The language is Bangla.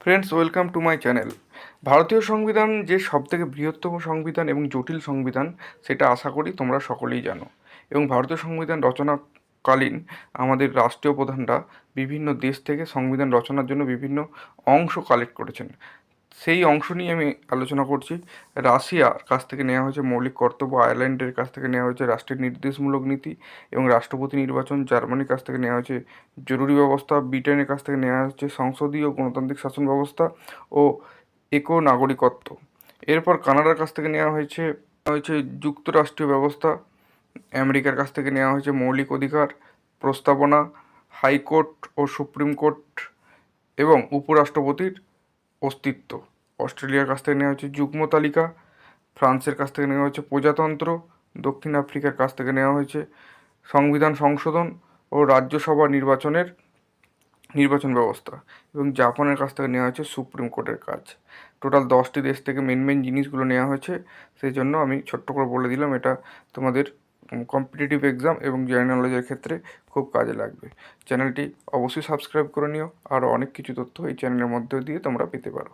Friends, welcome to my channel. ভারতীয় সংবিধান যে সবথেকে বৃহত্তম সংবিধান এবং জটিল সংবিধান, সেটা আশা করি তোমরা সকলেই জানো। এবং ভারতীয় সংবিধান রচনাকালীন আমাদের রাষ্ট্রীয় প্রধানরা বিভিন্ন দেশ থেকে সংবিধান রচনার জন্য বিভিন্ন অংশ কালেক্ট করেছেন। সেই অংশ নিয়ে আমি আলোচনা করছি। রাশিয়ার কাছ থেকে নেওয়া হয়েছে মৌলিক কর্তব্য, আয়ারল্যান্ডের কাছ থেকে নেওয়া হয়েছে রাষ্ট্রের নির্দেশমূলক নীতি এবং রাষ্ট্রপতি নির্বাচন, জার্মানির কাছ থেকে নেওয়া হয়েছে জরুরি ব্যবস্থা, ব্রিটেনের কাছ থেকে নেওয়া হচ্ছে সংসদীয় গণতান্ত্রিক শাসন ব্যবস্থা ও একো নাগরিকত্ব। এরপর কানাডার কাছ থেকে নেওয়া হয়েছে যুক্তরাষ্ট্রীয় ব্যবস্থা, আমেরিকার কাছ থেকে নেওয়া হয়েছে মৌলিক অধিকার, প্রস্তাবনা, হাইকোর্ট ও সুপ্রিম কোর্ট এবং উপরাষ্ট্রপতির অস্তিত্ব। অস্ট্রেলিয়ার কাছ থেকে নেওয়া হয়েছে যুগ্ম তালিকা, ফ্রান্সের কাছ থেকে নেওয়া হয়েছে প্রজাতন্ত্র, দক্ষিণ আফ্রিকার কাছ থেকে নেওয়া হয়েছে সংবিধান সংশোধন ও রাজ্যসভা নির্বাচন ব্যবস্থা, এবং জাপানের কাছ থেকে নেওয়া হয়েছে সুপ্রিম কোর্টের কাজ। টোটাল 10টি দেশ থেকে মেন জিনিসগুলো নেওয়া হয়েছে। সেই জন্য আমি ছোট্ট করে বলে দিলাম, এটা তোমাদের কম্পিটিটিভ এক্সাম এবং জেনারেল নলেজের ক্ষেত্রে খুব কাজে লাগবে। চ্যানেলটি অবশ্যই সাবস্ক্রাইব করে নিও, আরও অনেক কিছু তথ্য এই চ্যানেলের মধ্যে দিয়ে তোমরা পেতে পারো।